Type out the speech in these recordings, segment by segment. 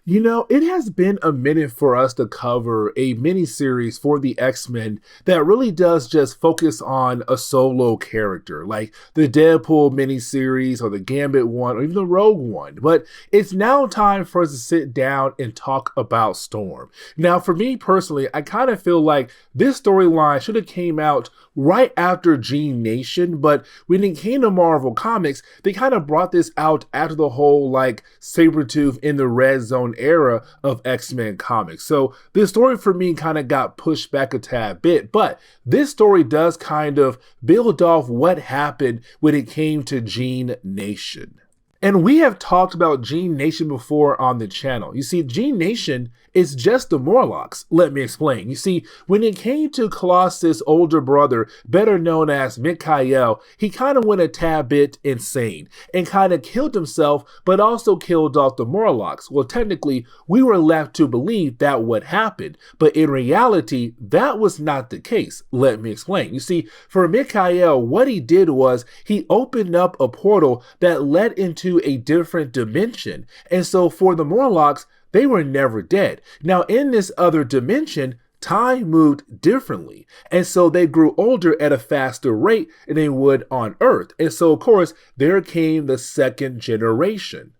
You know, it has been a minute for us to cover a mini-series for the X-Men that really does just focus on a solo character, like the Deadpool mini-series or the Gambit one or even the Rogue one. But it's now time for us to sit down and talk about Storm. Now, for me personally, I kind of feel like this storyline should have came out right after Gene Nation, but when it came to Marvel Comics, they kind of brought this out after the whole like Sabretooth in the Red Zone era of X-Men comics. So this story for me kind of got pushed back a tad bit, but this story does kind of build off what happened when it came to Gene Nation. And we have talked about Gene Nation before on the channel. You see, Gene Nation is just the Morlocks. Let me explain. You see, when it came to Colossus' older brother, better known as Mikhail, he kind of went a tad bit insane and kind of killed himself, but also killed off the Morlocks. Well, technically, we were left to believe that would happen, but in reality, that was not the case. Let me explain. You see, for Mikhail, what he did was he opened up a portal that led into a different dimension. And so for the Morlocks, they were never dead. Now in this other dimension, time moved differently. And so they grew older at a faster rate than they would on Earth. And so of course, there came the second generation.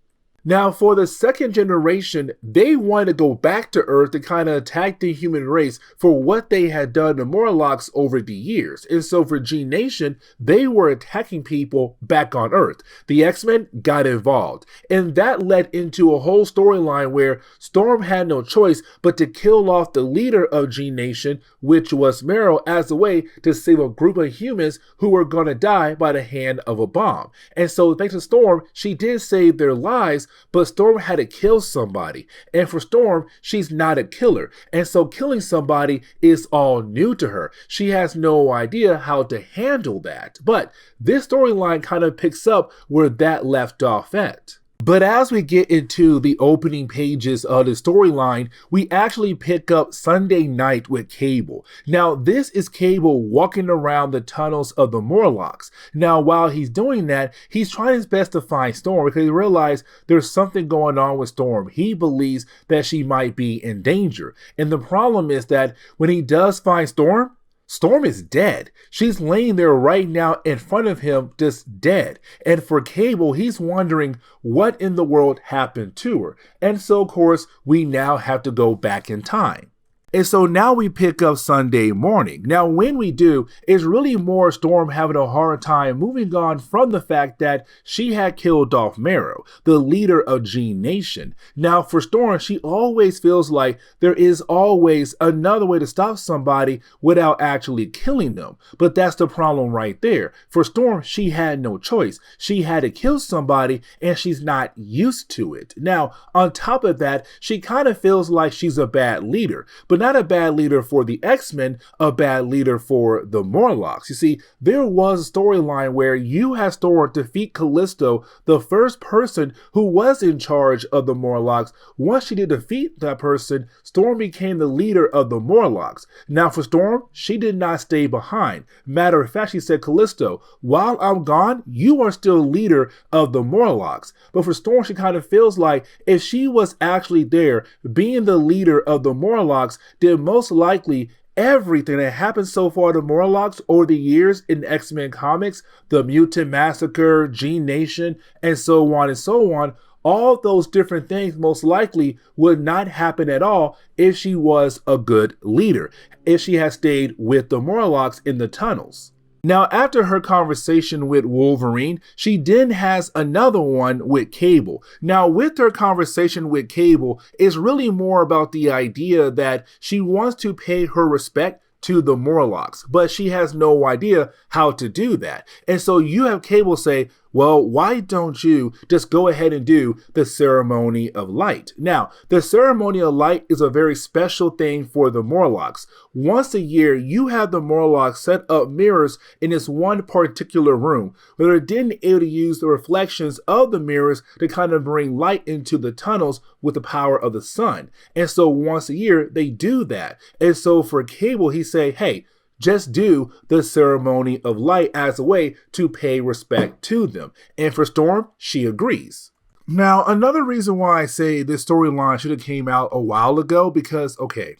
Now, for the second generation, they wanted to go back to Earth to kind of attack the human race for what they had done to Morlocks over the years. And so for Gene Nation, they were attacking people back on Earth. The X-Men got involved. And that led into a whole storyline where Storm had no choice but to kill off the leader of Gene Nation, which was Meryl, as a way to save a group of humans who were going to die by the hand of a bomb. And so thanks to Storm, she did save their lives, but Storm had to kill somebody. And for Storm, she's not a killer. And so killing somebody is all new to her. She has no idea how to handle that. But this storyline kind of picks up where that left off at. But as we get into the opening pages of the storyline, we actually pick up Sunday night with Cable. Now, this is Cable walking around the tunnels of the Morlocks. Now, while he's doing that, he's trying his best to find Storm because he realized there's something going on with Storm. He believes that she might be in danger. And the problem is that when he does find Storm, Storm is dead. She's laying there right now in front of him, just dead. And for Cable, he's wondering what in the world happened to her. And so, of course, we now have to go back in time. And so now we pick up Sunday morning. Now, when we do, it's really more Storm having a hard time moving on from the fact that she had killed off Marrow, the leader of Gene Nation. Now, for Storm, she always feels like there is always another way to stop somebody without actually killing them. But that's the problem right there. For Storm, she had no choice. She had to kill somebody, and she's not used to it. Now, on top of that, she kind of feels like she's a bad leader, but not a bad leader for the X-Men, a bad leader for the Morlocks. You see, there was a storyline where you had Storm defeat Callisto, the first person who was in charge of the Morlocks. Once she did defeat that person, Storm became the leader of the Morlocks. Now for Storm, she did not stay behind. Matter of fact, she said, Callisto, while I'm gone, you are still leader of the Morlocks. But for Storm, she kind of feels like if she was actually there, being the leader of the Morlocks, then most likely everything that happened so far to Morlocks over the years in X-Men comics, the Mutant Massacre, Gene Nation, and so on, all those different things most likely would not happen at all if she was a good leader, if she had stayed with the Morlocks in the tunnels. Now, after her conversation with Wolverine, she then has another one with Cable. Now, with her conversation with Cable, it's really more about the idea that she wants to pay her respect to the Morlocks, but she has no idea how to do that. And so you have Cable say, well, why don't you just go ahead and do the ceremony of light? Now, the ceremony of light is a very special thing for the Morlocks. Once a year, you have the Morlocks set up mirrors in this one particular room, where they're then able to use the reflections of the mirrors to kind of bring light into the tunnels with the power of the sun. And so once a year, they do that. And so for Cable, he say, hey, just do the ceremony of light as a way to pay respect to them. And for Storm, she agrees. Now, another reason why I say this storyline should have came out a while ago, because, okay,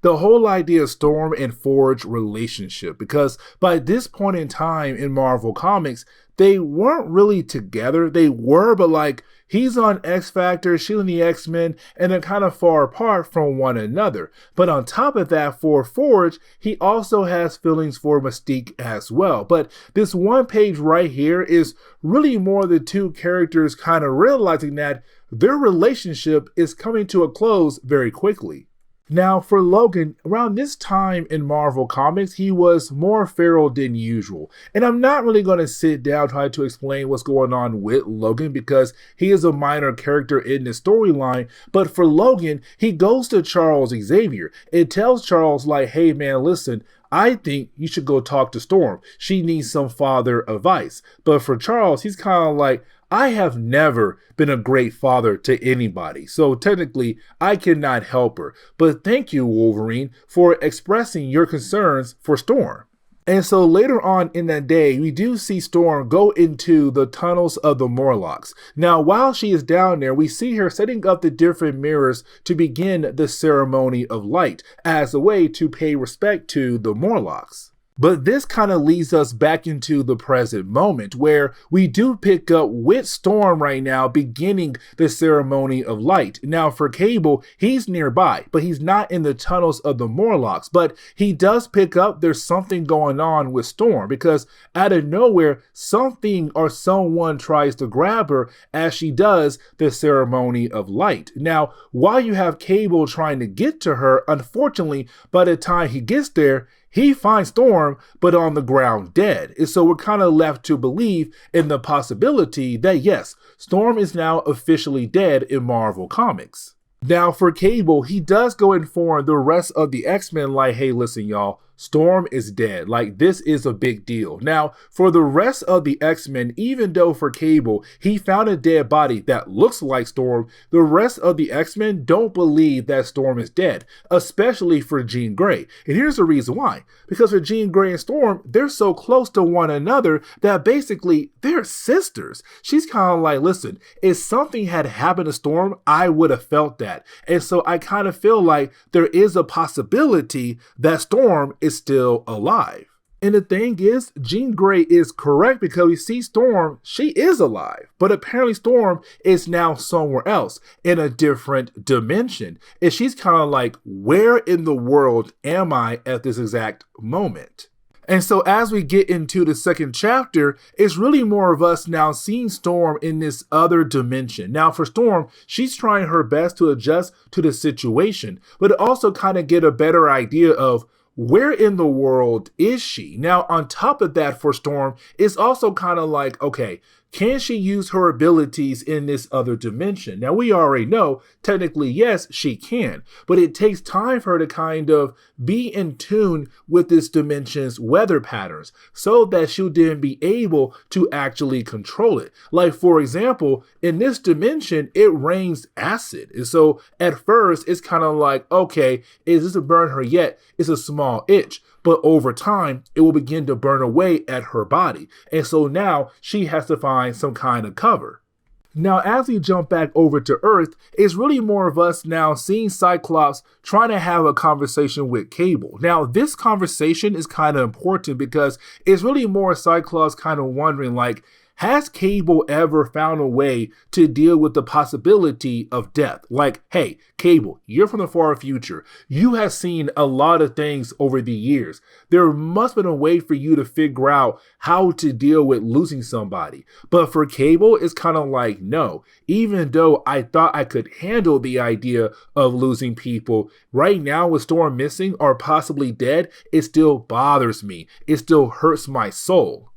the whole idea of Storm and Forge relationship, because by this point in time in Marvel Comics, they weren't really together. They were, but like he's on X Factor, she's on the X-Men, and they're kind of far apart from one another. But on top of that, for Forge, he also has feelings for Mystique as well. But this one page right here is really more the two characters kind of realizing that their relationship is coming to a close very quickly. Now, for Logan, around this time in Marvel Comics, he was more feral than usual. And I'm not really going to sit down trying to explain what's going on with Logan because he is a minor character in the storyline. But for Logan, he goes to Charles Xavier and tells Charles, like, hey man, listen, I think you should go talk to Storm. She needs some father advice. But for Charles, he's kind of like, I have never been a great father to anybody, so technically I cannot help her. But thank you, Wolverine, for expressing your concerns for Storm. And so later on in that day, we do see Storm go into the tunnels of the Morlocks. Now, while she is down there, we see her setting up the different mirrors to begin the ceremony of light as a way to pay respect to the Morlocks. But this kind of leads us back into the present moment where we do pick up with Storm right now beginning the ceremony of light. Now for Cable, he's nearby, but he's not in the tunnels of the Morlocks. But he does pick up there's something going on with Storm because out of nowhere, something or someone tries to grab her as she does the ceremony of light. Now, while you have Cable trying to get to her, unfortunately, by the time he gets there, he finds Storm, but on the ground dead. And so we're kind of left to believe in the possibility that yes, Storm is now officially dead in Marvel Comics. Now for Cable, he does go inform the rest of the X-Men like, hey, listen, y'all, Storm is dead. Like, this is a big deal. Now, for the rest of the X-Men, even though for Cable, he found a dead body that looks like Storm, the rest of the X-Men don't believe that Storm is dead, especially for Jean Grey. And here's the reason why. Because for Jean Grey and Storm, they're so close to one another that basically they're sisters. She's kind of like, listen, if something had happened to Storm, I would have felt that. And so I kind of feel like there is a possibility that Storm is still alive. And the thing is, Jean Grey is correct because we see Storm, she is alive. But apparently Storm is now somewhere else in a different dimension. And she's kind of like, where in the world am I at this exact moment? And so as we get into the second chapter, it's really more of us now seeing Storm in this other dimension. Now for Storm, she's trying her best to adjust to the situation, but also kind of get a better idea of where in the world is she? Now, on top of that for Storm, it's also kind of like, okay, can she use her abilities in this other dimension? Now, we already know, technically, yes, she can, but it takes time for her to kind of be in tune with this dimension's weather patterns so that she'll then be able to actually control it. Like, for example, in this dimension, it rains acid. And so at first, it's kind of like, okay, is this a burn her yet? It's a small itch. But over time, it will begin to burn away at her body. And so now she has to find some kind of cover. Now, as we jump back over to Earth, it's really more of us now seeing Cyclops trying to have a conversation with Cable. Now, this conversation is kind of important because it's really more Cyclops kind of wondering, like, has Cable ever found a way to deal with the possibility of death? Like, hey, Cable, you're from the far future. You have seen a lot of things over the years. There must have been a way for you to figure out how to deal with losing somebody. But for Cable, it's kind of like, no, even though I thought I could handle the idea of losing people, right now with Storm missing or possibly dead, it still bothers me. It still hurts my soul.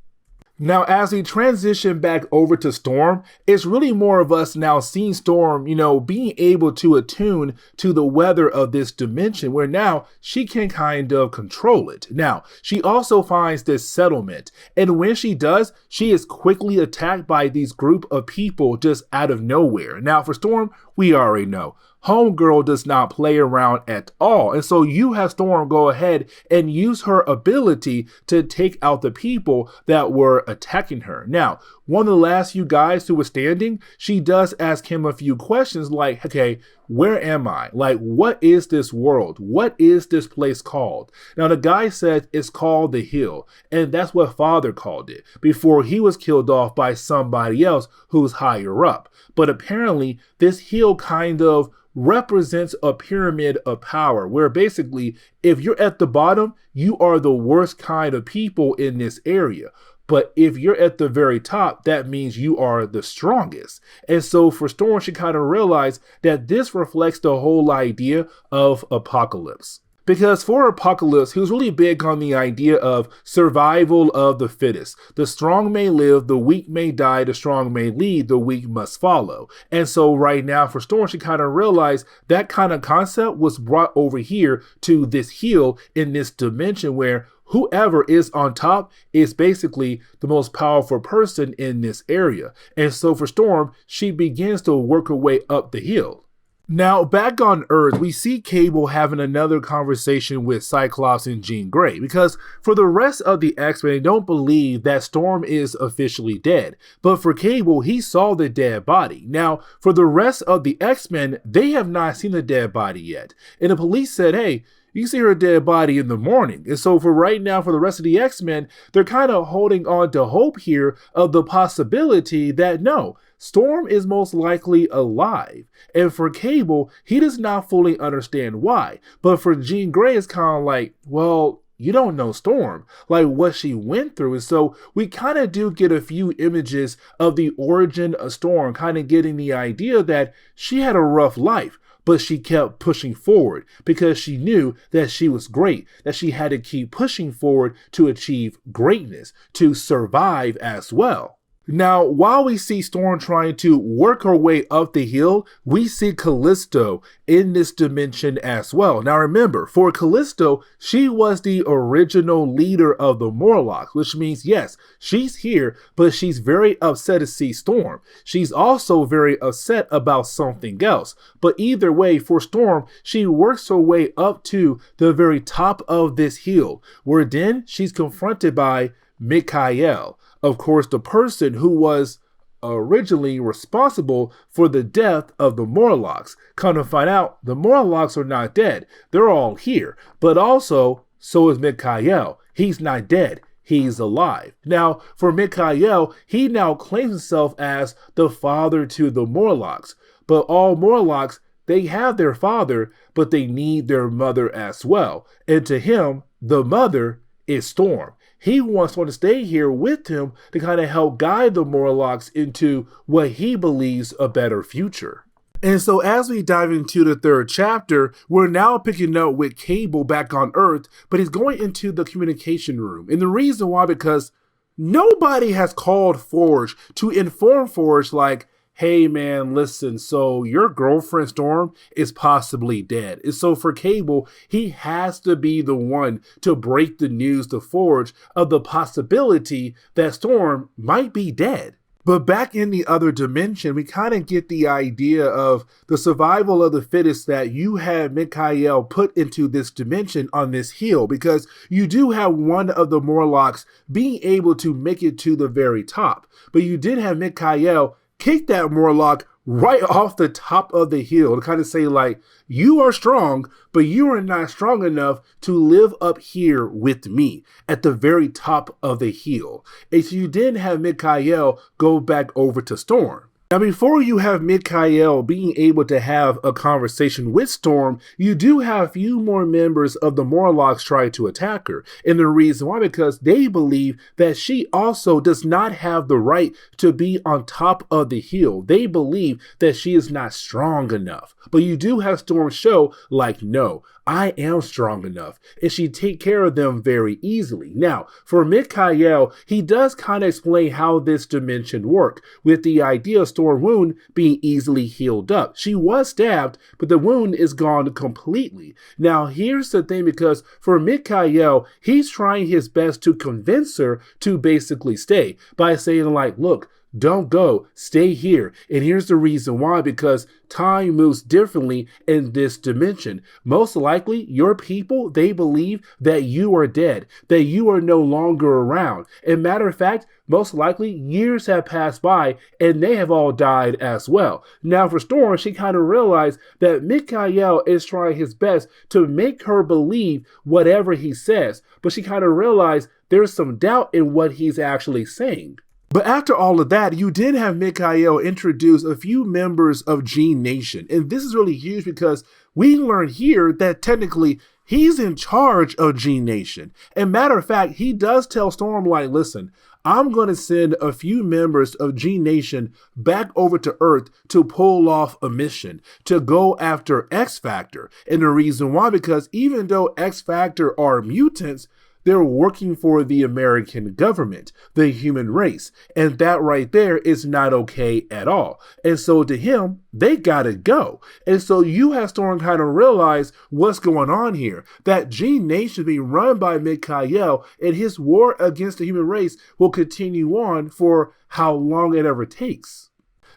Now, as we transition back over to Storm, it's really more of us now seeing Storm, being able to attune to the weather of this dimension where now she can kind of control it. Now, she also finds this settlement, and when she does, she is quickly attacked by these group of people just out of nowhere. Now, for Storm, we already know. Homegirl does not play around at all. And so you have Storm go ahead and use her ability to take out the people that were attacking her. Now, one of the last few guys who was standing, she does ask him a few questions like, okay, where am I? Like, what is this world? What is this place called? Now, the guy said it's called the Hill, and that's what Father called it before he was killed off by somebody else who's higher up. But apparently, this hill kind of represents a pyramid of power where basically, if you're at the bottom, you are the worst kind of people in this area. But if you're at the very top, that means you are the strongest. And so for Storm, she kind of realized that this reflects the whole idea of Apocalypse. Because for Apocalypse, he was really big on the idea of survival of the fittest. The strong may live, the weak may die, the strong may lead, the weak must follow. And so right now for Storm, she kind of realized that kind of concept was brought over here to this hill in this dimension where whoever is on top is basically the most powerful person in this area. And so for Storm, she begins to work her way up the hill. Now, back on Earth, we see Cable having another conversation with Cyclops and Jean Grey, because for the rest of the X-Men, they don't believe that Storm is officially dead. But for Cable, he saw the dead body. Now, for the rest of the X-Men, they have not seen the dead body yet. And the police said, hey, you see her dead body in the morning. And so for right now, for the rest of the X-Men, they're kind of holding on to hope here of the possibility that no, Storm is most likely alive. And for Cable, he does not fully understand why. But for Jean Grey, it's kind of like, well, you don't know Storm, like what she went through. And so we kind of do get a few images of the origin of Storm, kind of getting the idea that she had a rough life, but she kept pushing forward because she knew that she was great, that she had to keep pushing forward to achieve greatness, to survive as well. Now, while we see Storm trying to work her way up the hill, we see Callisto in this dimension as well. Now remember, for Callisto, she was the original leader of the Morlocks, which means, yes, she's here, but she's very upset to see Storm. She's also very upset about something else. But either way, for Storm, she works her way up to the very top of this hill, where then she's confronted by Mikhail. Of course, the person who was originally responsible for the death of the Morlocks. Come to find out, the Morlocks are not dead. They're all here. But also, so is Mikhail. He's not dead. He's alive. Now, for Mikhail, he now claims himself as the father to the Morlocks. But all Morlocks, they have their father, but they need their mother as well. And to him, the mother is Storm. He wants someone to stay here with him to kind of help guide the Morlocks into what he believes a better future. And so as we dive into the third chapter, we're now picking up with Cable back on Earth, but he's going into the communication room. And the reason why, because nobody has called Forge to inform Forge like, hey man, listen, so your girlfriend Storm is possibly dead. And so for Cable, he has to be the one to break the news to Forge of the possibility that Storm might be dead. But back in the other dimension, we kind of get the idea of the survival of the fittest that you had Mikhail put into this dimension on this hill, because you do have one of the Morlocks being able to make it to the very top. But you did have Mikhail kick that Morlock right off the top of the hill to kind of say like, you are strong, but you are not strong enough to live up here with me at the very top of the hill. And so you didn't have Mikhail go back over to Storm. Now, before you have Mikhail being able to have a conversation with Storm, you do have a few more members of the Morlocks try to attack her. And the reason why, because they believe that she also does not have the right to be on top of the hill. They believe that she is not strong enough. But you do have Storm show like, no, I am strong enough, and she take care of them very easily. Now, for Mikhail, he does kind of explain how this dimension worked, with the idea of Storm wound being easily healed up. She was stabbed, but the wound is gone completely. Now, here's the thing, because for Mikhail, he's trying his best to convince her to basically stay by saying like, look, don't go, stay here. And here's the reason why, because time moves differently in this dimension. Most likely, your people, they believe that you are dead, that you are no longer around. And matter of fact, most likely years have passed by and they have all died as well. Now for Storm, she kind of realized that Mikhail is trying his best to make her believe whatever he says, but she kind of realized there's some doubt in what he's actually saying. But after all of that, you did have Mikhail introduce a few members of Gene Nation. And this is really huge because we learn here that technically he's in charge of Gene Nation. And matter of fact, he does tell Storm, like, listen, I'm going to send a few members of Gene Nation back over to Earth to pull off a mission, to go after X Factor. And the reason why, because even though X Factor are mutants, they're working for the American government, the human race. And that right there is not okay at all. And so to him, they gotta go. And so you have Storm kind of realize what's going on here, that Gene Nation being run by Mikhail, and his war against the human race will continue on for how long it ever takes.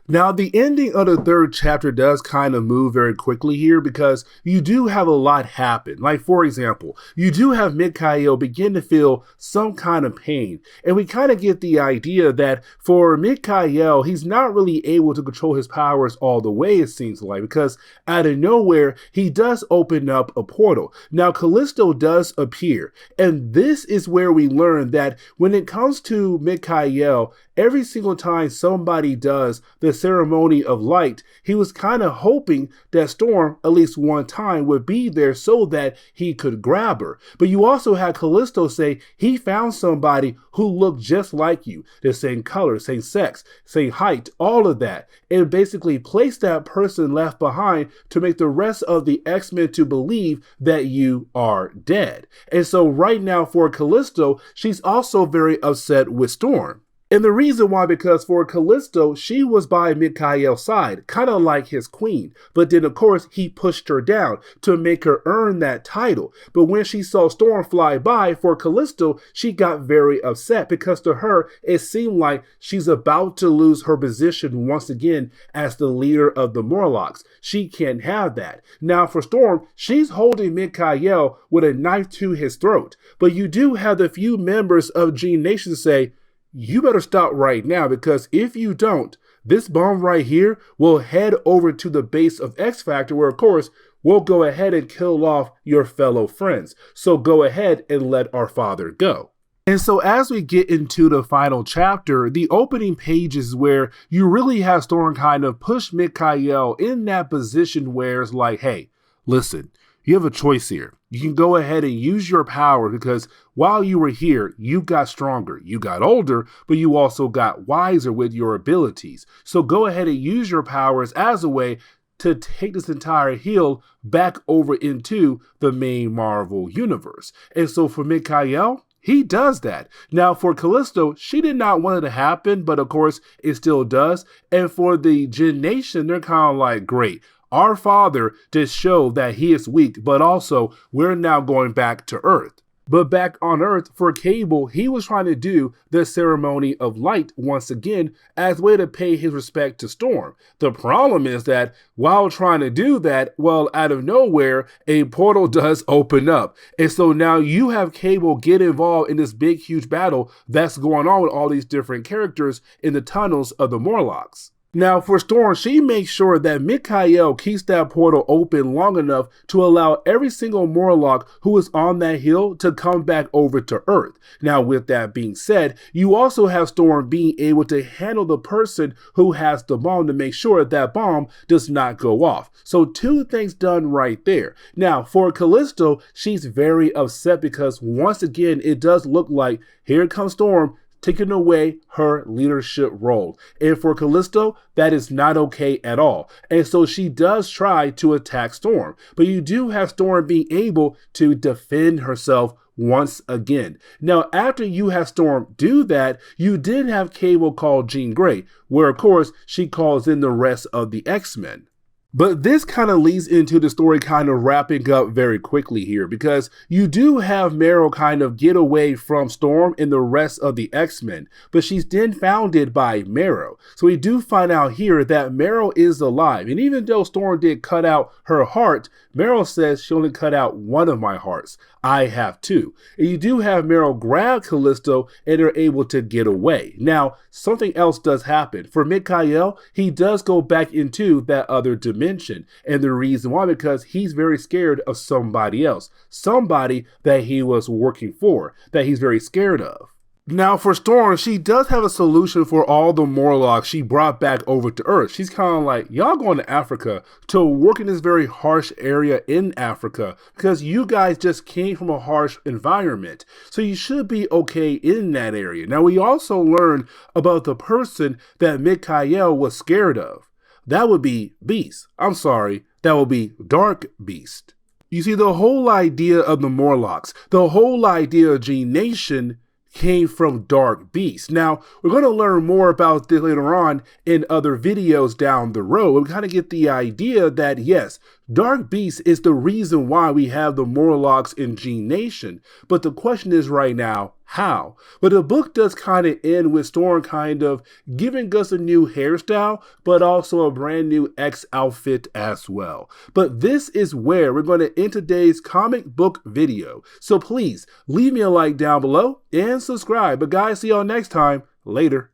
Now, the ending of the third chapter does kind of move very quickly here because you do have a lot happen. Like, for example, you do have Mikhail begin to feel some kind of pain. And we kind of get the idea that for Mikhail, he's not really able to control his powers all the way, it seems like, because out of nowhere, he does open up a portal. Now, Callisto does appear. And this is where we learn that when it comes to Mikhail, every single time somebody does the ceremony of light, he was kind of hoping that Storm, at least one time, would be there so that he could grab her. But you also had Callisto say he found somebody who looked just like you, the same color, same sex, same height, all of that, and basically placed that person left behind to make the rest of the X-Men to believe that you are dead. And so right now for Callisto, she's also very upset with Storm. And the reason why, because for Callisto, she was by Mikhail's side, kind of like his queen. But then, of course, he pushed her down to make her earn that title. But when she saw Storm fly by, for Callisto, she got very upset because to her, it seemed like she's about to lose her position once again as the leader of the Morlocks. She can't have that. Now, for Storm, she's holding Mikhail with a knife to his throat. But you do have the few members of Gene Nation say, you better stop right now, because if you don't, this bomb right here will head over to the base of X Factor, where of course we'll go ahead and kill off your fellow friends. So go ahead and let our father go. And so as we get into the final chapter, the opening pages where you really have Storm kind of push Mikhail in that position where it's like, hey, listen, you have a choice here. You can go ahead and use your power because while you were here, you got stronger, you got older, but you also got wiser with your abilities. So go ahead and use your powers as a way to take this entire heal back over into the main Marvel universe. And so for Mikhail, he does that. Now for Callisto, she did not want it to happen, but of course it still does. And for the Gene Nation, they're kind of like, great. Our father did show that he is weak, but also we're now going back to Earth. But back on Earth, for Cable, he was trying to do the ceremony of light once again as a way to pay his respect to Storm. The problem is that while trying to do that, well, out of nowhere, a portal does open up. And so now you have Cable get involved in this big, huge battle that's going on with all these different characters in the tunnels of the Morlocks. Now for Storm, she makes sure that Mikhail keeps that portal open long enough to allow every single Morlock who is on that hill to come back over to Earth. Now with that being said, you also have Storm being able to handle the person who has the bomb to make sure that bomb does not go off. So two things done right there. Now for Callisto, she's very upset because once again, it does look like here comes Storm taking away her leadership role. And for Callisto, that is not okay at all. And so she does try to attack Storm. But you do have Storm being able to defend herself once again. Now, after you have Storm do that, you did have Cable call Jean Grey, where of course she calls in the rest of the X-Men. But this kind of leads into the story kind of wrapping up very quickly here, because you do have Meryl kind of get away from Storm and the rest of the X-Men, but she's then founded by Meryl. So we do find out here that Meryl is alive. And even though Storm did cut out her heart, Meryl says she only cut out one of my hearts. I have two. And you do have Meryl grab Callisto and they're able to get away. Now, something else does happen. For Mikhail, he does go back into that other dimension. And the reason why, because he's very scared of somebody else. Somebody that he was working for, that he's very scared of. Now for Storm, she does have a solution for all the Morlocks she brought back over to Earth. She's kind of like, y'all going to Africa to work in this very harsh area in Africa because you guys just came from a harsh environment. So you should be okay in that area. Now we also learn about the person that Mikhail was scared of. That would be Beast. I'm sorry, that would be Dark Beast. You see, the whole idea of the Morlocks, the whole idea of G Nation came from Dark Beast. Now, we're going to learn more about this later on in other videos down the road. We kind of get the idea that, yes, Dark Beast is the reason why we have the Morlocks in G Nation. But the question is right now, how? But the book does kind of end with Storm kind of giving us a new hairstyle, but also a brand new X outfit as well. But this is where we're going to end today's comic book video. So please leave me a like down below and subscribe. But guys, see y'all next time. Later.